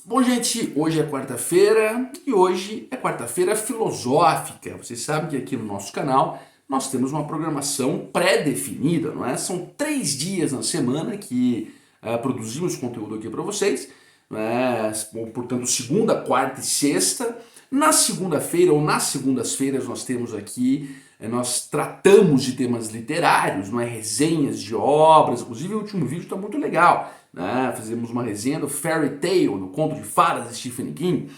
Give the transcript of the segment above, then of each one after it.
Bom, gente, hoje é quarta-feira e hoje é quarta-feira filosófica. Vocês sabem que aqui no nosso canal nós temos uma programação pré-definida, não é? São 3 dias na semana que produzimos conteúdo aqui para vocês, não é? Portanto, segunda, quarta e sexta. Na segunda-feira ou nas segundas-feiras nós temos aqui, nós tratamos de temas literários, não é? Resenhas de obras, inclusive o último vídeo está muito legal, né? Fizemos uma resenha do Fairy Tail, do conto de fadas de Stephen King,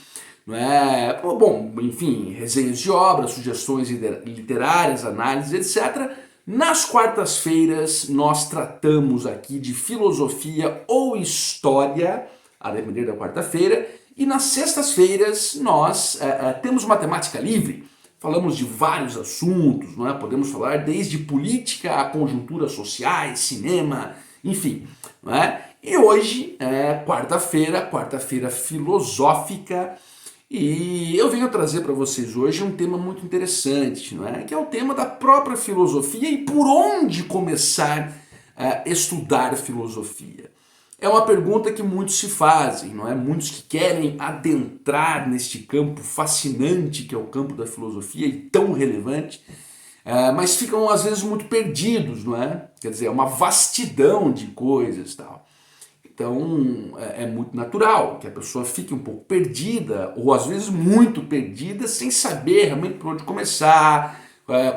não é? Bom, enfim, resenhas de obras, sugestões literárias, análises, etc. Nas quartas-feiras nós tratamos aqui de filosofia ou história, a depender da quarta-feira, e nas sextas-feiras nós temos matemática livre. Falamos de vários assuntos, não é? Podemos falar desde política a conjunturas sociais, cinema, enfim, não é? E hoje é quarta-feira filosófica, e eu venho trazer para vocês hoje um tema muito interessante, não é? Que é o tema da própria filosofia e por onde começar a estudar filosofia. É uma pergunta que muitos se fazem, não é? Muitos que querem adentrar neste campo fascinante que é o campo da filosofia e tão relevante, mas ficam às vezes muito perdidos, não é? Quer dizer, é uma vastidão de coisas e tal. Então é muito natural que a pessoa fique um pouco perdida, ou às vezes muito perdida, sem saber realmente por onde começar,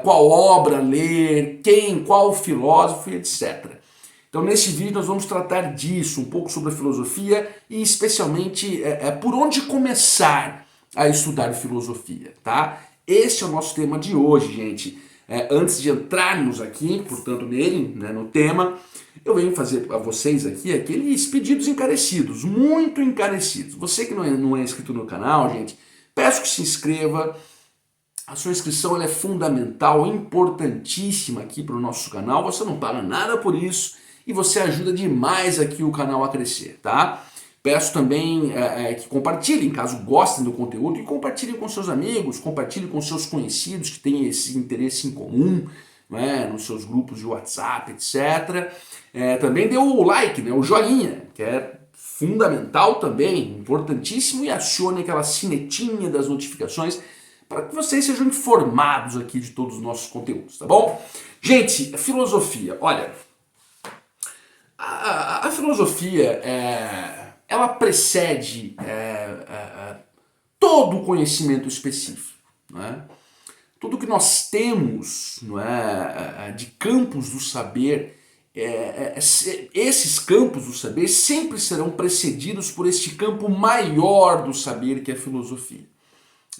qual obra ler, qual filósofo, etc. Então nesse vídeo nós vamos tratar disso, um pouco sobre a filosofia e especialmente por onde começar a estudar filosofia, tá? Esse é o nosso tema de hoje, gente. Antes de entrarmos aqui, portanto, nele, né, no tema, eu venho fazer a vocês aqui aqueles pedidos encarecidos, muito encarecidos. Você que não é inscrito no canal, gente, peço que se inscreva. A sua inscrição ela é fundamental, importantíssima aqui para o nosso canal. Você não paga nada por isso e você ajuda demais aqui o canal a crescer, tá? Peço também que compartilhem, caso gostem do conteúdo, e compartilhem com seus amigos, compartilhem com seus conhecidos que têm esse interesse em comum, né, nos seus grupos de WhatsApp, etc. Também dê o like, né, o joinha, que é fundamental também, importantíssimo, e acione aquela sinetinha das notificações para que vocês sejam informados aqui de todos os nossos conteúdos, tá bom? Gente, filosofia, olha, a filosofia ela precede todo o conhecimento específico, né? Tudo que nós temos, não é, de campos do saber, esses campos do saber sempre serão precedidos por este campo maior do saber, que é a filosofia,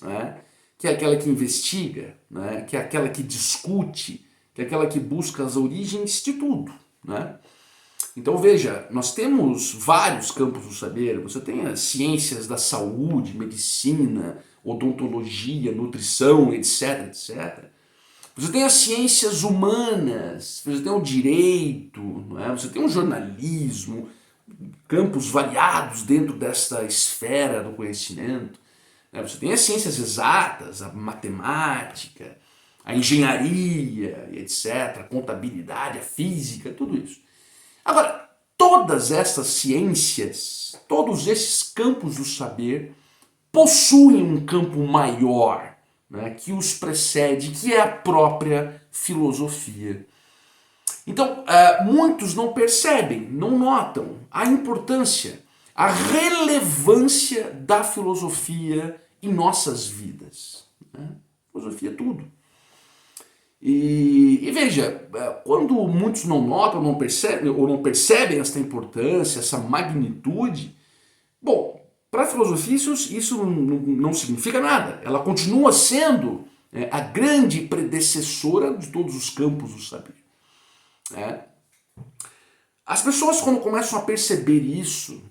né? Que é aquela que investiga, né? Que é aquela que discute, que é aquela que busca as origens de tudo, né? Então veja, nós temos vários campos do saber. Você tem as ciências da saúde, medicina, odontologia, nutrição, etc, etc. Você tem as ciências humanas, você tem o direito, não é? Você tem o jornalismo, campos variados dentro desta esfera do conhecimento. Você tem as ciências exatas, a matemática, a engenharia, etc, a contabilidade, a física, tudo isso. Agora, todas essas ciências, todos esses campos do saber possuem um campo maior, né, que os precede, que é a própria filosofia. Então, muitos não percebem, não notam a importância, a relevância da filosofia em nossas vidas, né? Filosofia é tudo. E veja, quando muitos não notam, não percebem essa importância, essa magnitude, bom, para a filosofia isso não significa nada. Ela continua sendo a grande predecessora de todos os campos do saber. As pessoas, quando começam a perceber isso,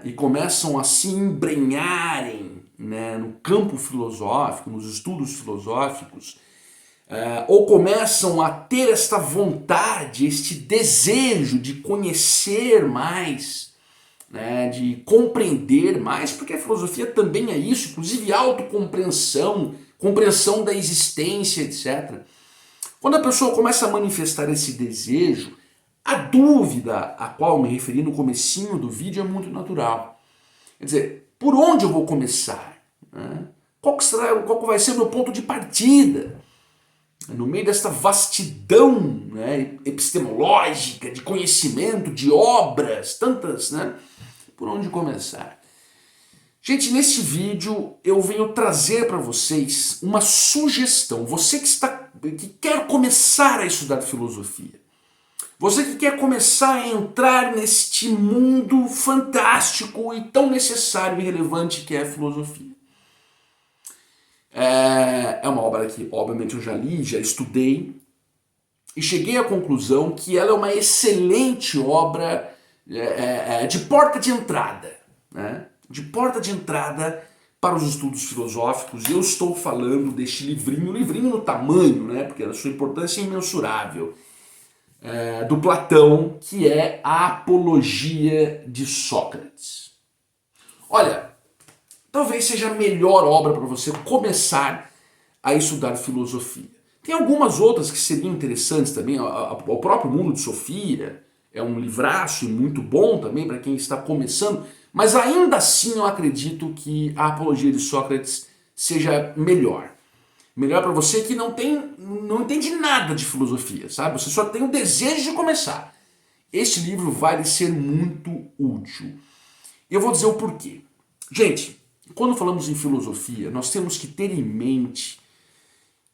e começam a se embrenharem, né, no campo filosófico, nos estudos filosóficos, ou começam a ter esta vontade, este desejo de conhecer mais, né, de compreender mais, porque a filosofia também é isso, inclusive autocompreensão, compreensão da existência, etc. Quando a pessoa começa a manifestar esse desejo, a dúvida a qual me referi no comecinho do vídeo é muito natural. Quer dizer, por onde eu vou começar? Né? Qual vai ser o meu ponto de partida? No meio desta vastidão, né, epistemológica, de conhecimento, de obras, tantas, né? Por onde começar? Gente, neste vídeo eu venho trazer para vocês uma sugestão. Você que quer começar a estudar filosofia, você que quer começar a entrar neste mundo fantástico e tão necessário e relevante que é a filosofia. É uma obra que, obviamente, eu já li, já estudei, e cheguei à conclusão que ela é uma excelente obra de porta de entrada, né? De porta de entrada para os estudos filosóficos. Eu estou falando deste livrinho no tamanho, né? Porque a sua importância é imensurável, do Platão, que é a Apologia de Sócrates. Olha, talvez seja a melhor obra para você começar a estudar filosofia. Tem algumas outras que seriam interessantes também. O próprio Mundo de Sofia é um livraço e muito bom também para quem está começando, mas ainda assim eu acredito que a Apologia de Sócrates seja melhor. Melhor para você que não entende nada de filosofia, sabe? Você só tem o desejo de começar. Este livro vai lhe ser muito útil. Eu vou dizer o porquê. Gente, quando falamos em filosofia, nós temos que ter em mente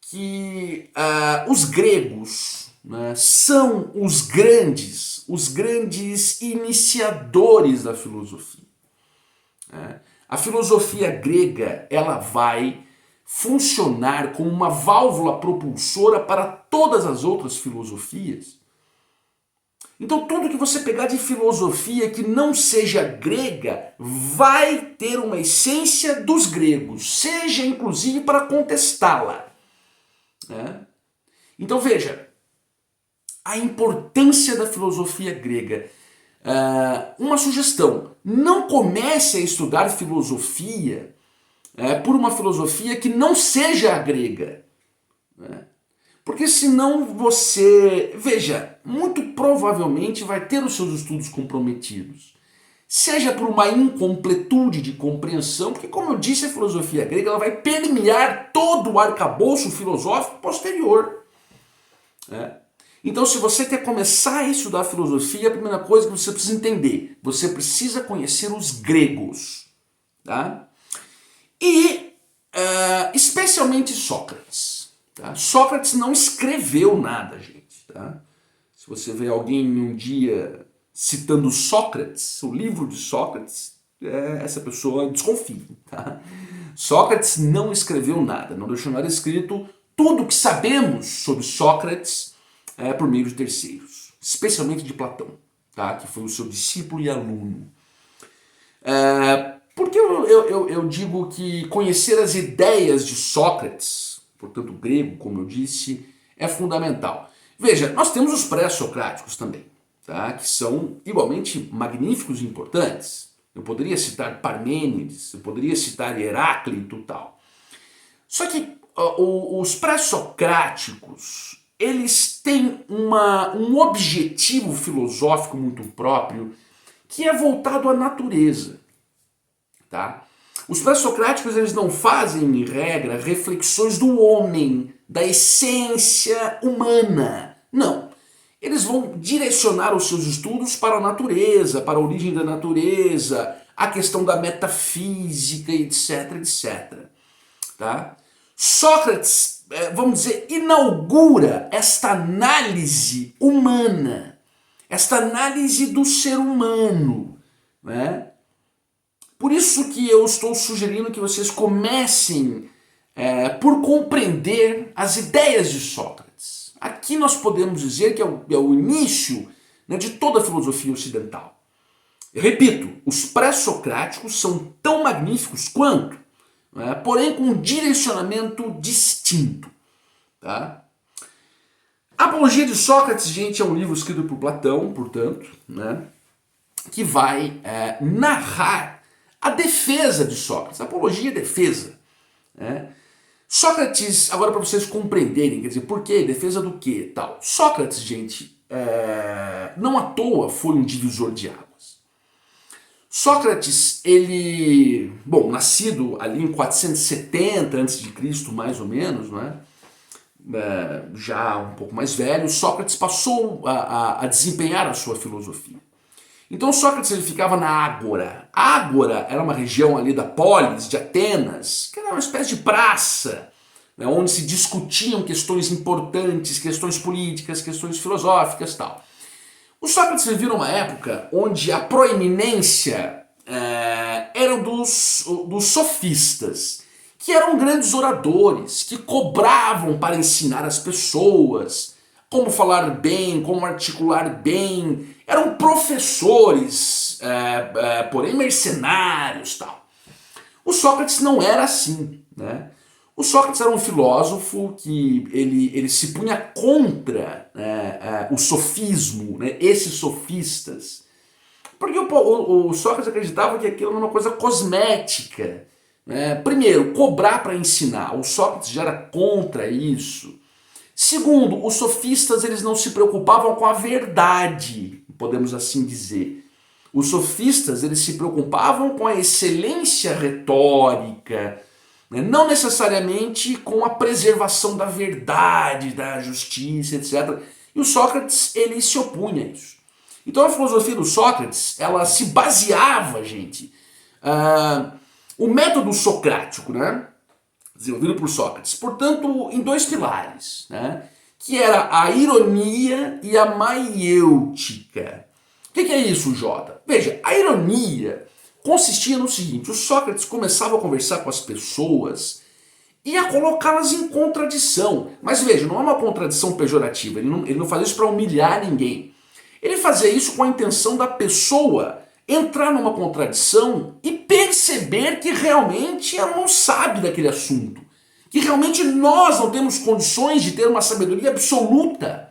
que os gregos, né, são os grandes iniciadores da filosofia. Né? A filosofia grega, ela vai funcionar como uma válvula propulsora para todas as outras filosofias. Então tudo que você pegar de filosofia que não seja grega vai ter uma essência dos gregos, seja inclusive para contestá-la. Né? Então veja, a importância da filosofia grega. Uma sugestão, não comece a estudar filosofia por uma filosofia que não seja a grega. Né? Porque senão você, veja, muito provavelmente vai ter os seus estudos comprometidos. Seja por uma incompletude de compreensão, porque como eu disse, a filosofia grega ela vai permear todo o arcabouço filosófico posterior. Então se você quer começar a estudar filosofia, a primeira coisa que você precisa entender, você precisa conhecer os gregos. Tá? E especialmente Sócrates. Tá? Sócrates não escreveu nada, gente. Tá? Se você vê alguém um dia citando Sócrates, o livro de Sócrates, essa pessoa desconfia. Tá? Sócrates não escreveu nada, não deixou nada escrito. Tudo que sabemos sobre Sócrates é por meio de terceiros, especialmente de Platão, tá? Que foi o seu discípulo e aluno. Porque eu digo que conhecer as ideias de Sócrates, portanto grego, como eu disse, é fundamental. Veja, nós temos os pré-socráticos também, tá? Que são igualmente magníficos e importantes. Eu poderia citar Parmênides, eu poderia citar Heráclito e tal. Só que os pré-socráticos, eles têm um objetivo filosófico muito próprio, que é voltado à natureza. Tá? Os pré-socráticos eles não fazem, em regra, reflexões do homem, da essência humana. Não. Eles vão direcionar os seus estudos para a natureza, para a origem da natureza, a questão da metafísica, etc, etc. Tá? Sócrates, vamos dizer, inaugura esta análise humana, esta análise do ser humano, né? Por isso que eu estou sugerindo que vocês comecem por compreender as ideias de Sócrates. Aqui nós podemos dizer que é o início, né, de toda a filosofia ocidental. Eu repito, os pré-socráticos são tão magníficos quanto, né, porém com um direcionamento distinto. Tá? A Apologia de Sócrates, gente, é um livro escrito por Platão, portanto, né, que vai narrar a defesa de Sócrates. A apologia é defesa. Né? Sócrates, agora para vocês compreenderem, quer dizer, por quê? Defesa do quê? Tal. Sócrates, gente, não à toa foi um divisor de águas. Sócrates, nascido ali em 470 a.C., mais ou menos, não é? Já um pouco mais velho, Sócrates passou a desempenhar a sua filosofia. Então Sócrates ele ficava na Ágora. A Ágora era uma região ali da polis de Atenas, que era uma espécie de praça, né, onde se discutiam questões importantes, questões políticas, questões filosóficas e tal. O Sócrates vivia numa época onde a proeminência era dos sofistas, que eram grandes oradores, que cobravam para ensinar as pessoas como falar bem, como articular bem. Eram professores, porém mercenários, tal. O Sócrates não era assim, né? O Sócrates era um filósofo que ele se punha contra o sofismo, né? Esses sofistas. Porque o Sócrates acreditava que aquilo era uma coisa cosmética. Né? Primeiro, cobrar para ensinar. O Sócrates já era contra isso. Segundo, os sofistas eles não se preocupavam com a verdade, podemos assim dizer. Os sofistas eles se preocupavam com a excelência retórica, né? Não necessariamente com a preservação da verdade, da justiça, etc. E o Sócrates ele se opunha a isso. Então a filosofia do Sócrates ela se baseava, gente, o método socrático, né? Desenvolvido por Sócrates, portanto, em dois pilares, né? Que era a ironia e a maiêutica. O que é isso, Jota? Veja, a ironia consistia no seguinte: o Sócrates começava a conversar com as pessoas e a colocá-las em contradição. Mas veja, não é uma contradição pejorativa, ele não fazia isso para humilhar ninguém. Ele fazia isso com a intenção da pessoa entrar numa contradição e perceber que realmente ela não sabe daquele assunto. Que realmente nós não temos condições de ter uma sabedoria absoluta.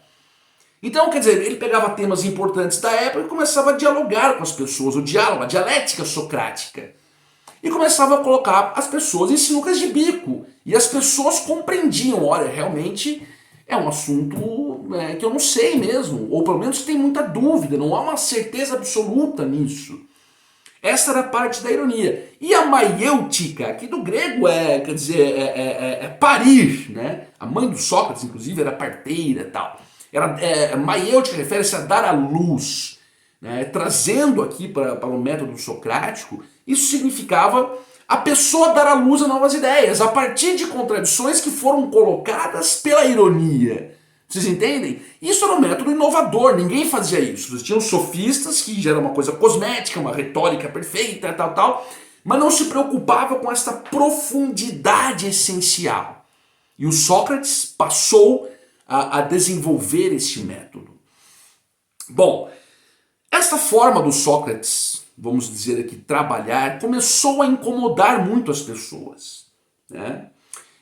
Então, quer dizer, ele pegava temas importantes da época e começava a dialogar com as pessoas, o diálogo, a dialética socrática. E começava a colocar as pessoas em sinucas de bico. E as pessoas compreendiam, olha, realmente é um assunto que eu não sei mesmo, ou pelo menos tem muita dúvida, não há uma certeza absoluta nisso. Essa era a parte da ironia. E a maiêutica, que do grego quer dizer, parir, né? A mãe do Sócrates, inclusive, era parteira e tal. Maiêutica refere-se a dar à luz. Né? Trazendo aqui para o método socrático, isso significava a pessoa dar à luz a novas ideias, a partir de contradições que foram colocadas pela ironia. Vocês entendem? Isso era um método inovador, ninguém fazia isso. Vocês tinham sofistas, que já era uma coisa cosmética, uma retórica perfeita, tal, mas não se preocupava com essa profundidade essencial. E o Sócrates passou a desenvolver este método. Bom, essa forma do Sócrates, vamos dizer aqui, trabalhar, começou a incomodar muito as pessoas, né?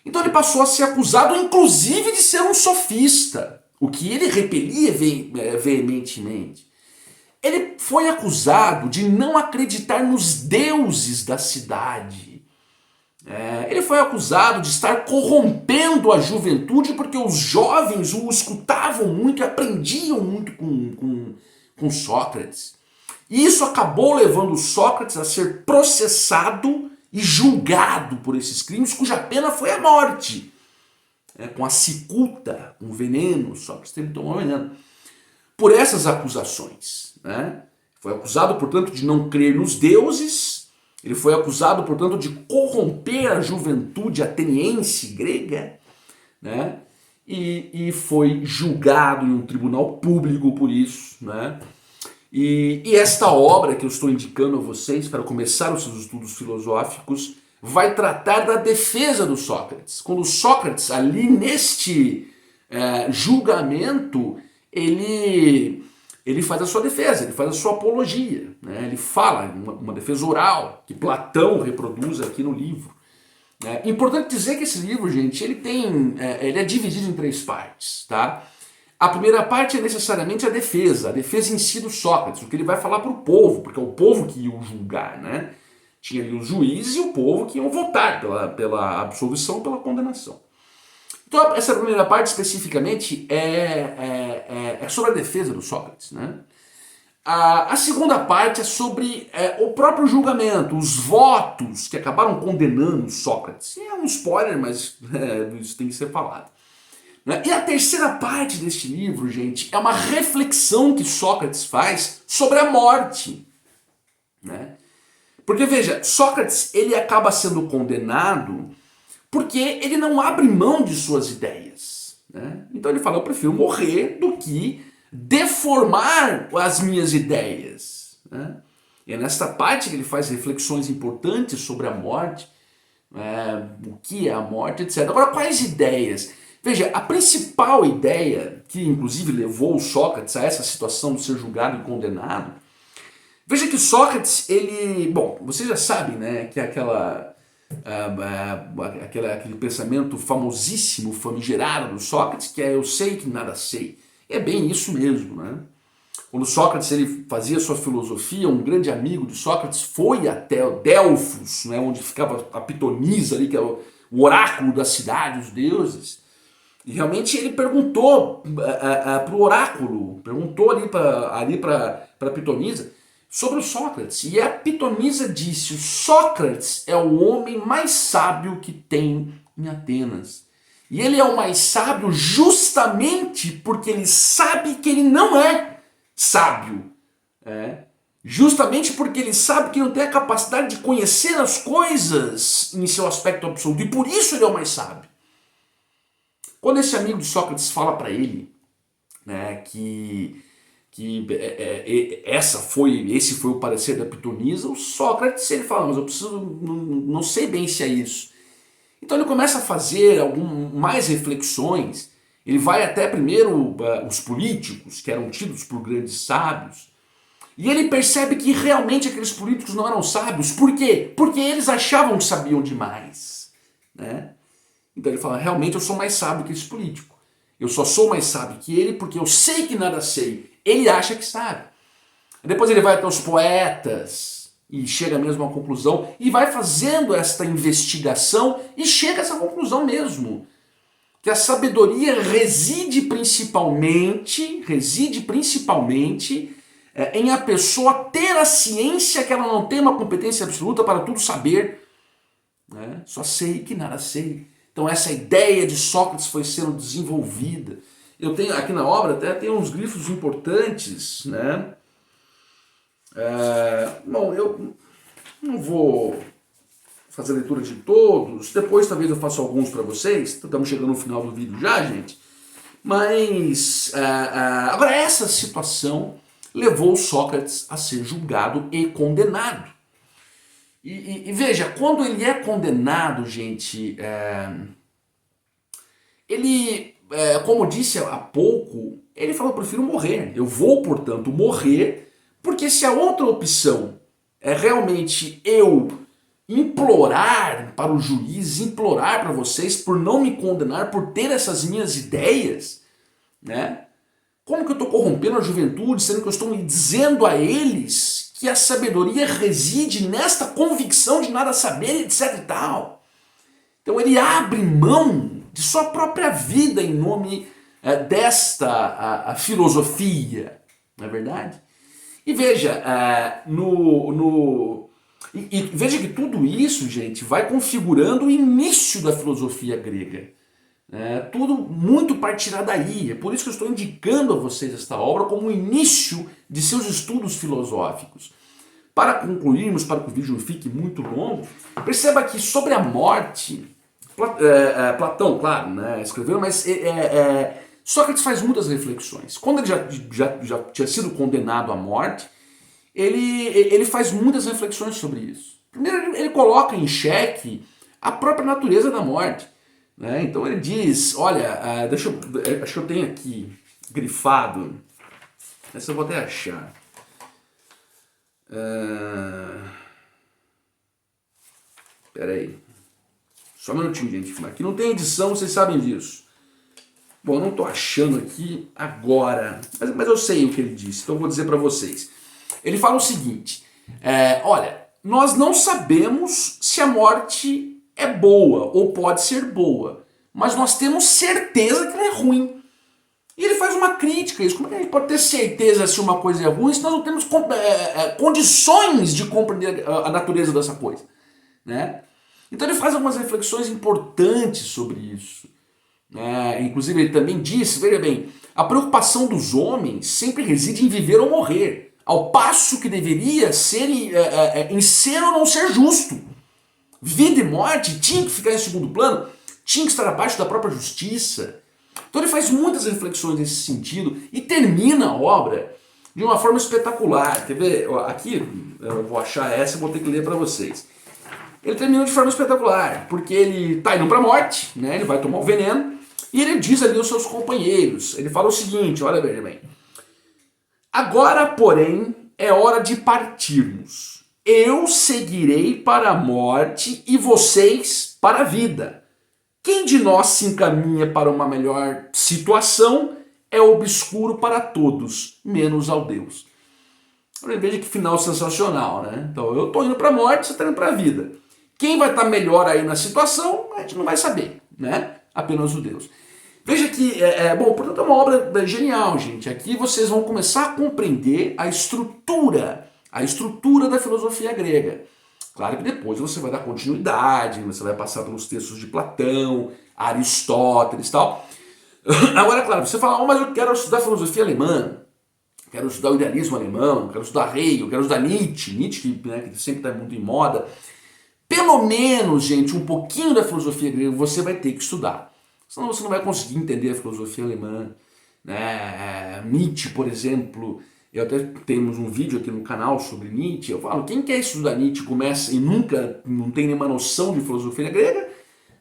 Então ele passou a ser acusado, inclusive, de ser um sofista, o que ele repelia veementemente. Ele foi acusado de não acreditar nos deuses da cidade. Ele foi acusado de estar corrompendo a juventude porque os jovens o escutavam muito e aprendiam muito com Sócrates. E isso acabou levando Sócrates a ser processado e julgado por esses crimes, cuja pena foi a morte. Com a cicuta, com o veneno, Sócrates teve que tomar veneno. Por essas acusações. Né? Foi acusado, portanto, de não crer nos deuses. Ele foi acusado, portanto, de corromper a juventude ateniense grega. Né? E foi julgado em um tribunal público por isso. Né? E esta obra que eu estou indicando a vocês para começar os seus estudos filosóficos vai tratar da defesa do Sócrates. Quando Sócrates, ali neste julgamento, ele faz a sua defesa, ele faz a sua apologia. Né? Ele fala, uma defesa oral, que Platão reproduz aqui no livro. Importante dizer que esse livro, gente, ele é dividido em 3 partes, tá? A primeira parte é necessariamente a defesa em si do Sócrates, o que ele vai falar para o povo, porque é o povo que ia o julgar, né? Tinha ali os juízes e o povo que iam votar pela absolvição, pela condenação. Então essa primeira parte especificamente é sobre a defesa do Sócrates, né? A segunda parte é sobre o próprio julgamento, os votos que acabaram condenando Sócrates. E é um spoiler, mas isso tem que ser falado. Né? E a terceira parte deste livro, gente, é uma reflexão que Sócrates faz sobre a morte. Né? Porque veja, Sócrates ele acaba sendo condenado porque ele não abre mão de suas ideias. Né? Então ele fala, eu prefiro morrer do que deformar as minhas ideias. Né? E é nesta parte que ele faz reflexões importantes sobre a morte, o que é a morte, etc. Agora, quais ideias? Veja, a principal ideia, que inclusive levou Sócrates a essa situação de ser julgado e condenado, veja que Sócrates, ele... Bom, vocês já sabem, né, que é aquele pensamento famosíssimo, famigerado do Sócrates, que é eu sei que nada sei. É bem isso mesmo, né? Quando Sócrates ele fazia sua filosofia, um grande amigo de Sócrates foi até Delfos, né, onde ficava a pitonisa ali, que é o oráculo da cidade dos deuses, e realmente ele perguntou para o oráculo, perguntou ali para a pitonisa sobre o Sócrates, e a pitonisa disse, o Sócrates é o homem mais sábio que tem em Atenas. E ele é o mais sábio justamente porque ele sabe que ele não é sábio. Justamente porque ele sabe que não tem a capacidade de conhecer as coisas em seu aspecto absoluto. E por isso ele é o mais sábio. Quando esse amigo de Sócrates fala para ele, né, que esse foi o parecer da pitonisa, o Sócrates ele fala, mas eu preciso, não sei bem se é isso. Então ele começa a fazer mais reflexões, ele vai até primeiro os políticos, que eram tidos por grandes sábios, e ele percebe que realmente aqueles políticos não eram sábios. Por quê? Porque eles achavam que sabiam demais. Né? Então ele fala, realmente eu sou mais sábio que esse político. Eu só sou mais sábio que ele porque eu sei que nada sei. Ele acha que sabe. Depois ele vai até os poetas e chega mesmo à conclusão e vai fazendo esta investigação e chega a essa conclusão mesmo. Que a sabedoria reside principalmente em a pessoa ter a ciência que ela não tem uma competência absoluta para tudo saber. Né? Só sei que nada sei. Então essa ideia de Sócrates foi sendo desenvolvida. Eu tenho aqui na obra até tem uns grifos importantes, né? Bom, eu não vou fazer a leitura de todos, depois talvez eu faça alguns para vocês, estamos chegando no final do vídeo já, gente. Mas agora essa situação levou Sócrates a ser julgado e condenado. E veja, quando ele é condenado, gente, ele, como disse há pouco, ele falou, eu prefiro morrer. Eu vou, portanto, morrer, porque se a outra opção é realmente eu implorar para o juiz, implorar para vocês por não me condenar, por ter essas minhas ideias, né? Como que eu estou corrompendo a juventude, sendo que eu estou dizendo a eles que a sabedoria reside nesta convicção de nada saber, etc e tal. Então ele abre mão de sua própria vida em nome desta a filosofia, não é verdade? E veja, veja que tudo isso, gente, vai configurando o início da filosofia grega. Tudo muito partirá daí. É por isso que eu estou indicando a vocês esta obra como o início de seus estudos filosóficos. Para concluirmos, para que o vídeo não fique muito longo, perceba que sobre a morte, Platão, claro, né, escreveu, mas Sócrates faz muitas reflexões. Quando ele já tinha sido condenado à morte, ele faz muitas reflexões sobre isso. Primeiro, ele coloca em xeque a própria natureza da morte. Né? Então ele diz, olha, acho que eu tenho aqui grifado, essa eu vou até achar. Espera aí, só um minutinho, gente. Aqui não tem edição, vocês sabem disso. Bom, eu não estou achando aqui agora, mas eu sei o que ele disse, então eu vou dizer para vocês. Ele fala o seguinte, olha, nós não sabemos se a morte é boa ou pode ser boa, mas nós temos certeza que ela é ruim. E ele faz uma crítica a isso. Como é que a gente pode ter certeza se uma coisa é ruim se nós não temos condições de compreender a natureza dessa coisa? Né? Então ele faz algumas reflexões importantes sobre isso. Inclusive ele também diz, veja bem, a preocupação dos homens sempre reside em viver ou morrer, ao passo que deveria ser em ser ou não ser justo. Vida e morte tinha que ficar em segundo plano, tinha que estar abaixo da própria justiça. Então ele faz muitas reflexões nesse sentido e termina a obra de uma forma espetacular. Quer ver? Aqui eu vou achar essa e vou ter que ler para vocês. Ele termina de forma espetacular, porque ele está indo para a morte, né? Ele vai tomar o veneno, e ele diz ali aos seus companheiros, ele fala o seguinte, olha bem, agora, porém, é hora de partirmos. Eu seguirei para a morte e vocês para a vida. Quem de nós se encaminha para uma melhor situação é obscuro para todos, menos ao Deus. Veja que final sensacional, né? Então eu estou indo para a morte, você está indo para a vida. Quem vai estar melhor aí na situação, a gente não vai saber, né? Apenas o Deus. Veja que, portanto é uma obra genial, gente. Aqui vocês vão começar a compreender a estrutura da filosofia grega. Claro que depois você vai dar continuidade, você vai passar pelos textos de Platão, Aristóteles e tal. Agora, claro, você fala, mas eu quero estudar filosofia alemã, quero estudar o idealismo alemão, quero estudar Hegel, quero estudar Nietzsche que sempre está muito em moda. Pelo menos, gente, um pouquinho da filosofia grega você vai ter que estudar. Senão você não vai conseguir entender a filosofia alemã. Nietzsche, por exemplo, eu até temos um vídeo aqui no canal sobre Nietzsche, eu falo, quem quer estudar Nietzsche começa e nunca não tem nenhuma noção de filosofia grega,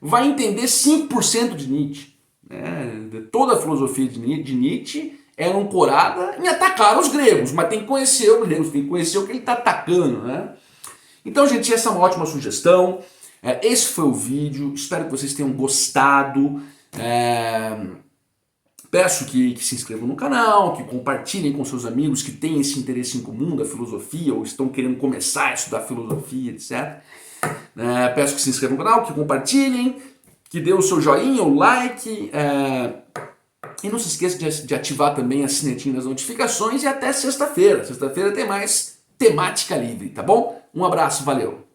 vai entender 5% de Nietzsche. Toda a filosofia de Nietzsche é ancorada em atacar os gregos, mas tem que conhecer os gregos, tem que conhecer o que ele está atacando, né? Então, gente, essa é uma ótima sugestão. Esse foi o vídeo, espero que vocês tenham gostado. Peço que se inscrevam no canal, que compartilhem com seus amigos que têm esse interesse em comum da filosofia ou estão querendo começar a estudar filosofia, etc. Peço que se inscrevam no canal, que compartilhem, que dê o seu joinha, o like. E não se esqueça de ativar também a sinetinha das notificações e até sexta-feira. Sexta-feira tem mais temática livre, tá bom? Um abraço, valeu!